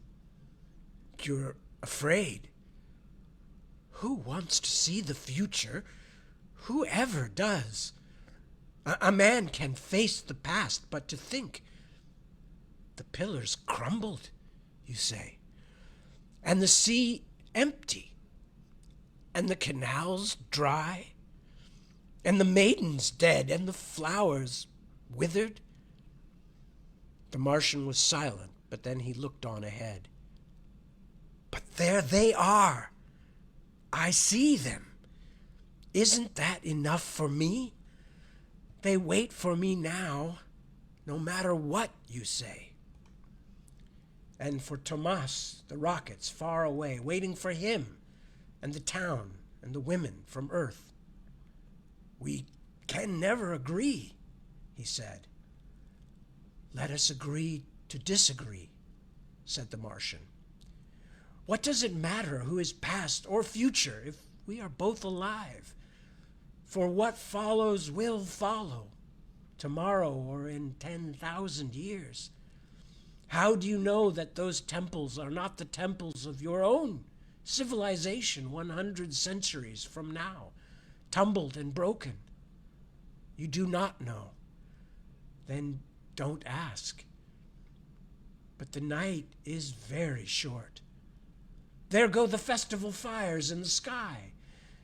S2: You're afraid. Who wants to see the future? Who ever does? A man can face the past, but to think. The pillars crumbled, you say, and the sea empty, and the canals dry, and the maidens dead, and the flowers withered. The Martian was silent, but then he looked on ahead. But there they are. I see them. Isn't that enough for me? They wait for me now, no matter what you say. And for Tomas, the rockets far away, waiting for him, and the town, and the women from Earth. We can never agree, he said. Let us agree to disagree, said the Martian. What does it matter who is past or future if we are both alive? For what follows will follow, tomorrow or in 10,000 years. How do you know that those temples are not the temples of your own civilization 100 centuries from now, tumbled and broken? You do not know. Then don't ask. But the night is very short. There go the festival fires in the sky,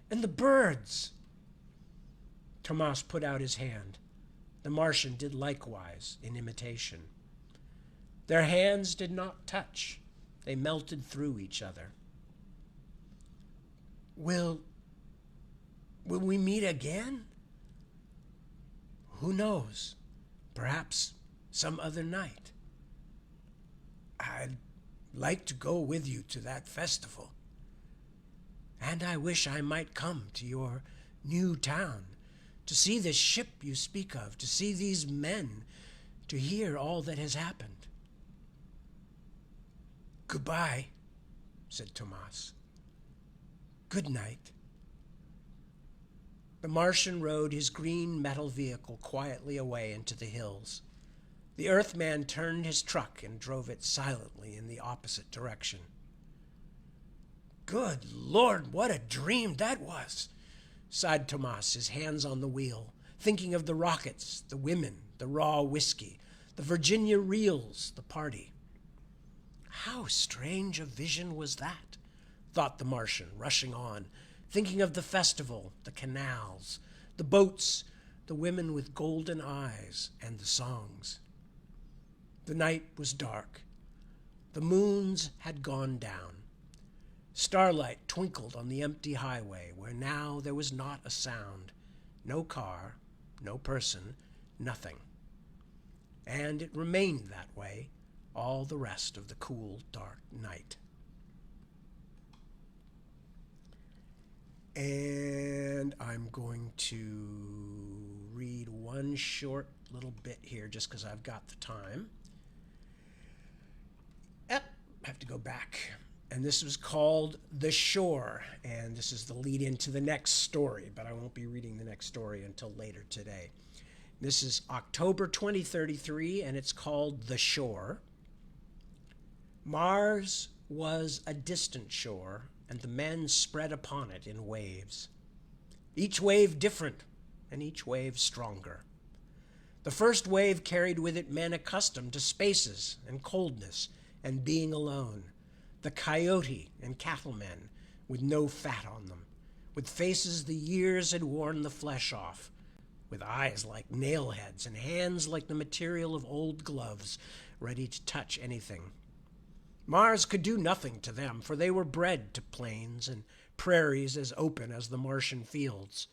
S2: and the birds. Tomas put out his hand. The Martian did likewise in imitation. Their hands did not touch. They melted through each other. Will we meet again? Who knows? Perhaps some other night. I'd like to go with you to that festival. And I wish I might come to your new town, to see this ship you speak of, to see these men, to hear all that has happened. Goodbye, said Tomas. Good night. The Martian rode his green metal vehicle quietly away into the hills. The Earthman turned his truck and drove it silently in the opposite direction. Good Lord, what a dream that was, sighed Tomas, his hands on the wheel, thinking of the rockets, the women, the raw whiskey, the Virginia reels, the party. How strange a vision was that, thought the Martian, rushing on, thinking of the festival, the canals, the boats, the women with golden eyes, and the songs. The night was dark. The moons had gone down. Starlight twinkled on the empty highway where now there was not a sound, no car, no person, nothing. And it remained that way all the rest of the cool, dark night. And I'm going to read one short little bit here just because I've got the time. I have to go back. And this was called The Shore. And this is the lead into the next story, but I won't be reading the next story until later today. This is October 2033, and it's called The Shore. Mars was a distant shore, and the men spread upon it in waves. Each wave different, and each wave stronger. The first wave carried with it men accustomed to spaces and coldness and being alone. The coyote and cattlemen with no fat on them, with faces the years had worn the flesh off, with eyes like nail heads and hands like the material of old gloves, ready to touch anything. Mars could do nothing to them, for they were bred to plains and prairies as open as the Martian fields.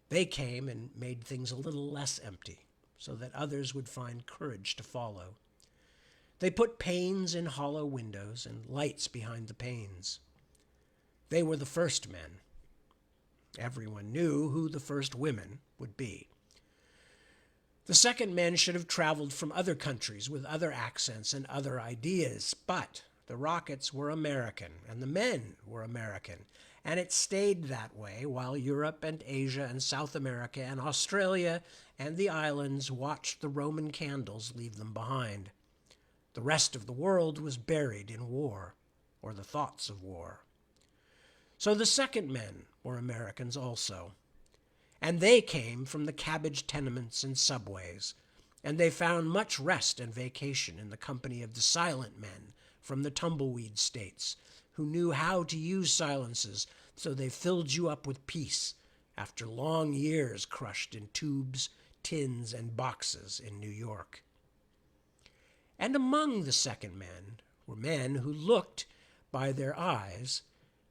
S2: They came and made things a little less empty, so that others would find courage to follow. They put panes in hollow windows and lights behind the panes. They were the first men. Everyone knew who the first women would be. The second men should have traveled from other countries with other accents and other ideas, but the rockets were American and the men were American, and it stayed that way while Europe and Asia and South America and Australia and the islands watched the Roman candles leave them behind. The rest of the world was buried in war, or the thoughts of war. So the second men were Americans also. And they came from the cabbage tenements and subways, and they found much rest and vacation in the company of the silent men from the tumbleweed states, who knew how to use silences so they filled you up with peace after long years crushed in tubes, tins, and boxes in New York. And among the second men were men who looked by their eyes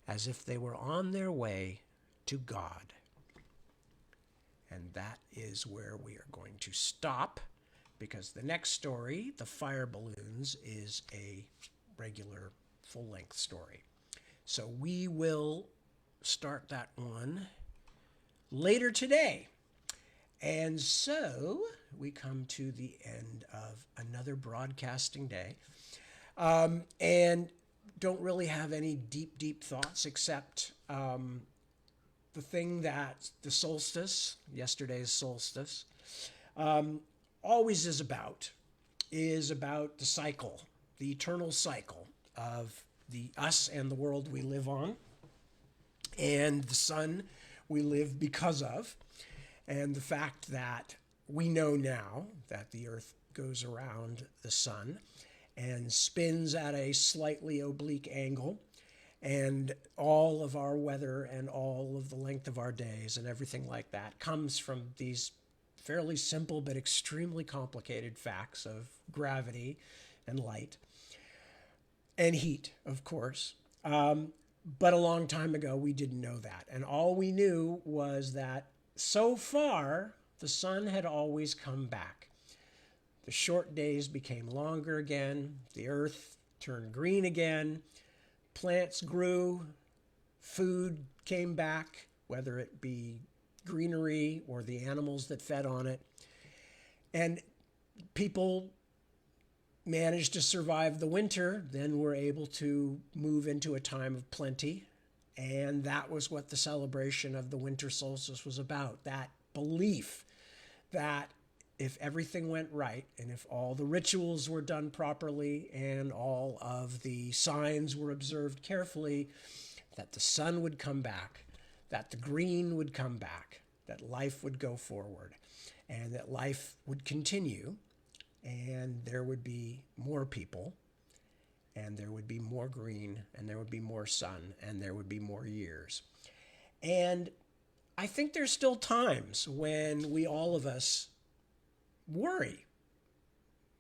S2: as if they were on their way to God. And that is where we are going to stop, because the next story, The Fire Balloons, is a regular full-length story. So we will start that one later today. And so we come to the end of another broadcasting day, and don't really have any deep thoughts except the thing that the solstice, yesterday's solstice, always is about the cycle, the eternal cycle of the us and the world we live on, and the sun we live because of, and the fact that we know now that the earth goes around the sun and spins at a slightly oblique angle, and all of our weather and all of the length of our days and everything like that comes from these fairly simple but extremely complicated facts of gravity and light and heat, of course. But a long time ago, we didn't know that. And all we knew was that so far, the sun had always come back. The short days became longer again. The earth turned green again. Plants grew. Food came back, whether it be greenery or the animals that fed on it. And people managed to survive the winter, then were able to move into a time of plenty. And that was what the celebration of the winter solstice was about. That belief that if everything went right and if all the rituals were done properly and all of the signs were observed carefully, that the sun would come back, that the green would come back, that life would go forward, and that life would continue, and there would be more people, and there would be more green, and there would be more sun, and there would be more years.
S1: And I think there's still times when we, all of us, worry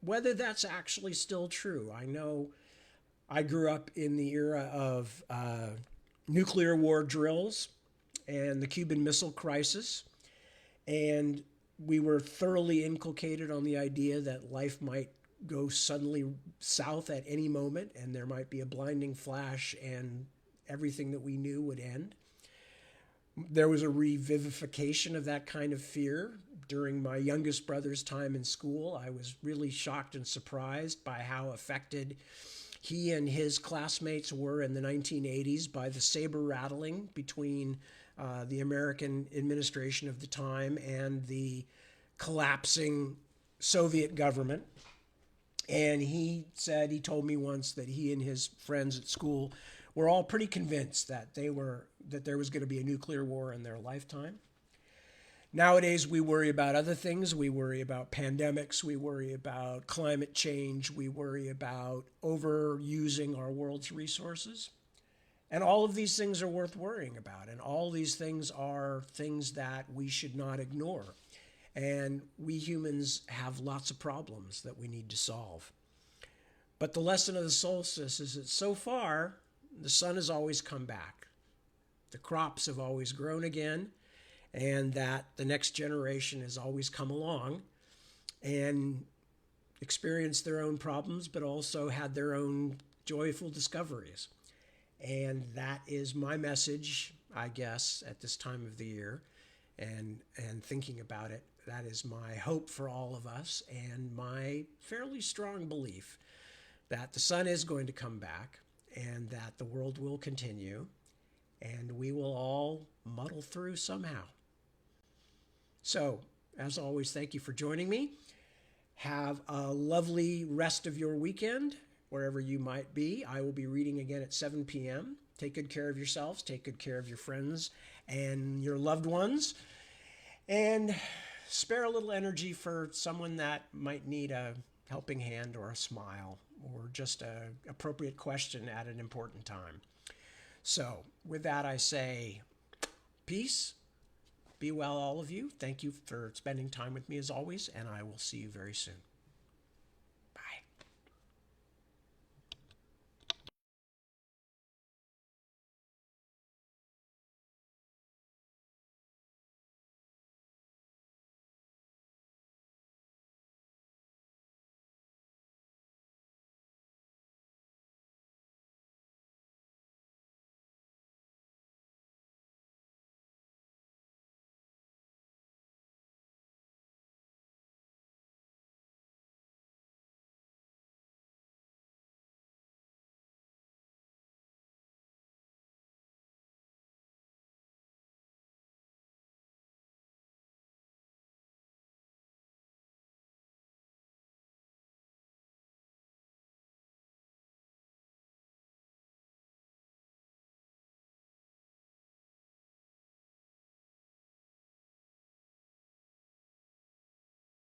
S1: whether that's actually still true. I know I grew up in the era of nuclear war drills and the Cuban Missile Crisis, and we were thoroughly inculcated on the idea that life might go suddenly south at any moment and there might be a blinding flash and everything that we knew would end. There was a revivification of that kind of fear during my youngest brother's time in school. I was really shocked and surprised by how affected he and his classmates were in the 1980s by the saber rattling between the American administration of the time and the collapsing Soviet government. And he told me once that he and his friends at school were all pretty convinced that there was going to be a nuclear war in their lifetime. Nowadays, we worry about other things. We worry about pandemics. We worry about climate change. We worry about overusing our world's resources. And all of these things are worth worrying about. And all these things are things that we should not ignore. And we humans have lots of problems that we need to solve. But the lesson of the solstice is that so far, the sun has always come back. The crops have always grown again, and that the next generation has always come along and experienced their own problems, but also had their own joyful discoveries. And that is my message, I guess, at this time of the year. And thinking about it, that is my hope for all of us and my fairly strong belief that the sun is going to come back and that the world will continue and we will all muddle through somehow. So, as always, thank you for joining me. Have a lovely rest of your weekend, wherever you might be. I will be reading again at 7 p.m. Take good care of yourselves. Take good care of your friends and your loved ones. And spare a little energy for someone that might need a helping hand or a smile or just an appropriate question at an important time. So, with that, I say peace. Be well, all of you. Thank you for spending time with me as always, and I will see you very soon.